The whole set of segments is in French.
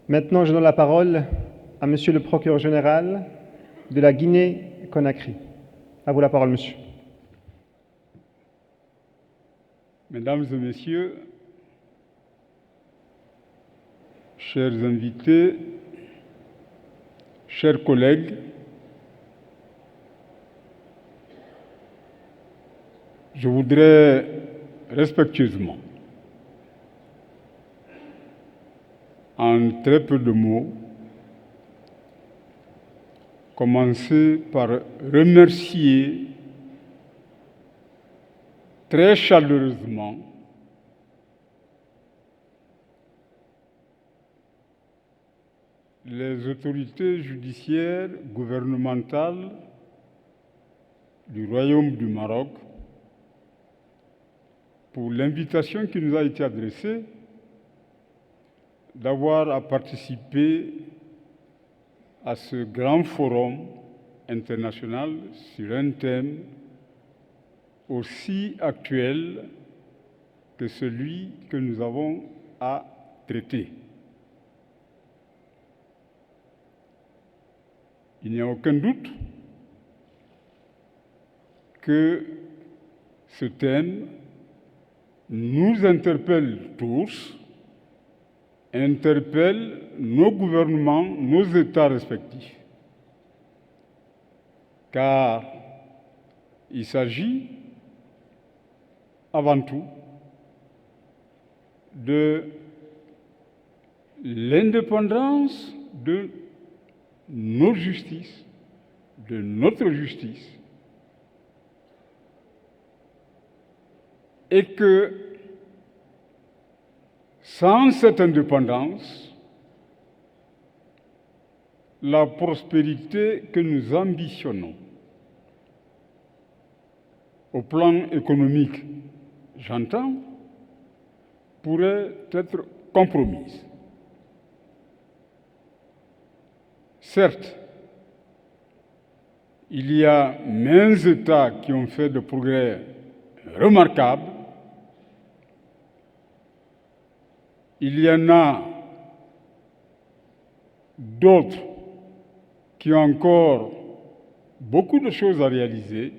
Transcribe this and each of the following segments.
Maintenant, je donne la parole à Monsieur le procureur général de la Guinée-Conakry. À vous la parole, monsieur. Mesdames et messieurs, chers invités, chers collègues, je voudrais respectueusement, en très peu de mots, commencer par remercier très chaleureusement les autorités judiciaires gouvernementales du Royaume du Maroc pour l'invitation qui nous a été adressée d'avoir à participer à ce grand forum international sur un thème aussi actuel que celui que nous avons à traiter. Il n'y a aucun doute que ce thème nous interpelle tous, interpelle nos gouvernements, nos États respectifs. Car il s'agit avant tout de l'indépendance de nos justices, de notre justice, et que sans cette indépendance, la prospérité que nous ambitionnons au plan économique, j'entends, pourrait être compromise. Certes, il y a maints États qui ont fait des progrès remarquables. Il y en a d'autres qui ont encore beaucoup de choses à réaliser.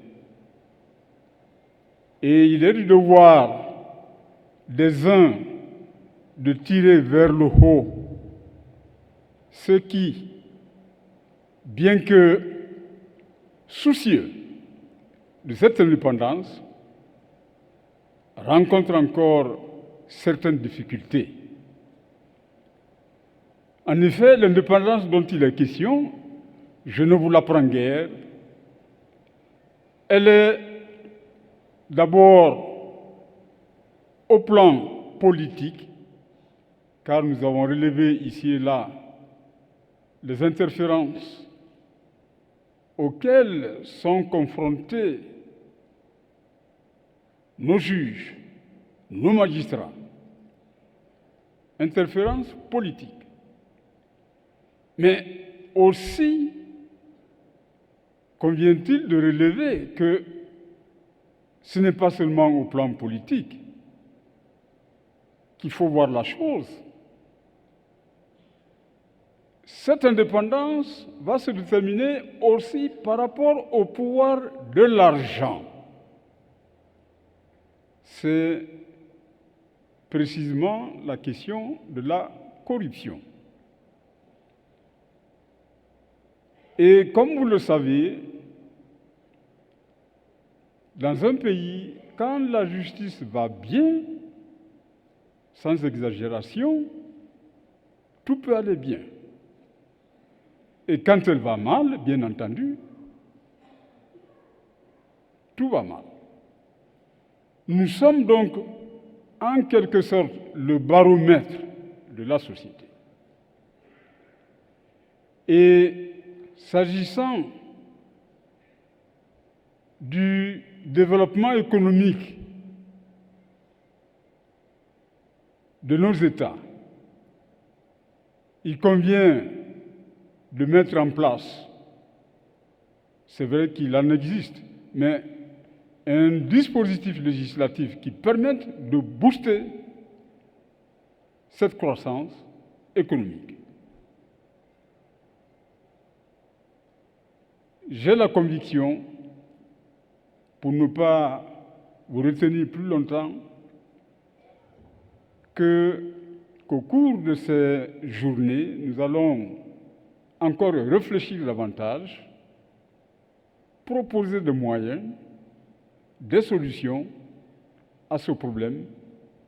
Et il est du devoir des uns de tirer vers le haut ceux qui, bien que soucieux de cette indépendance, rencontrent encore certaines difficultés. En effet, l'indépendance dont il est question, je ne vous l'apprends guère, elle est d'abord au plan politique, car nous avons relevé ici et là les interférences auxquelles sont confrontés nos juges, nos magistrats. Interférences politiques. Mais aussi, convient-il de relever que ce n'est pas seulement au plan politique qu'il faut voir la chose. Cette indépendance va se déterminer aussi par rapport au pouvoir de l'argent. C'est précisément la question de la corruption. Et comme vous le savez, dans un pays, quand la justice va bien, sans exagération, tout peut aller bien. Et quand elle va mal, bien entendu, tout va mal. Nous sommes donc en quelque sorte le baromètre de la société. Et s'agissant du développement économique de nos États, il convient de mettre en place, c'est vrai qu'il en existe, mais un dispositif législatif qui permette de booster cette croissance économique. j'ai la conviction, pour ne pas vous retenir plus longtemps, qu'au cours de ces journées, nous allons encore réfléchir davantage, proposer des moyens, des solutions à ce problème,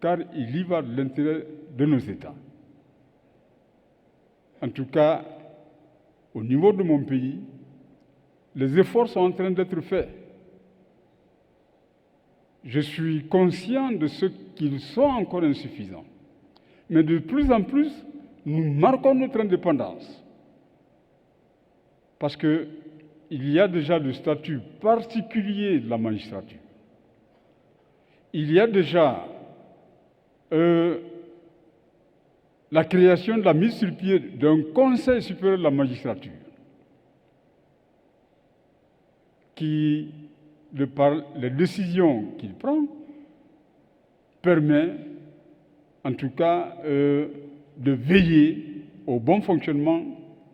car il y va de l'intérêt de nos États. En tout cas, au niveau de mon pays, les efforts sont en train d'être faits. Je suis conscient de ce qu'ils sont encore insuffisants. Mais de plus en plus, nous marquons notre indépendance. Parce qu'il y a déjà le statut particulier de la magistrature. Il y a déjà la création de la mise sur pied d'un Conseil supérieur de la magistrature qui, de par les décisions qu'il prend, permet en tout cas de veiller au bon fonctionnement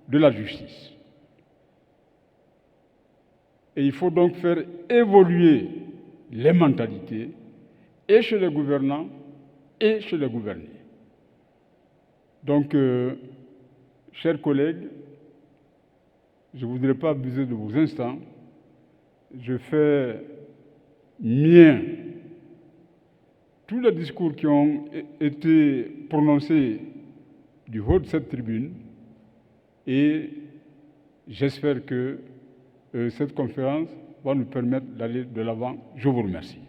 de la justice. Et il faut donc faire évoluer les mentalités, et chez les gouvernants, et chez les gouvernés. Donc, chers collègues, je ne voudrais pas abuser de vos instants. Je fais mien tous les discours qui ont été prononcés du haut de cette tribune et j'espère que cette conférence va nous permettre d'aller de l'avant. Je vous remercie.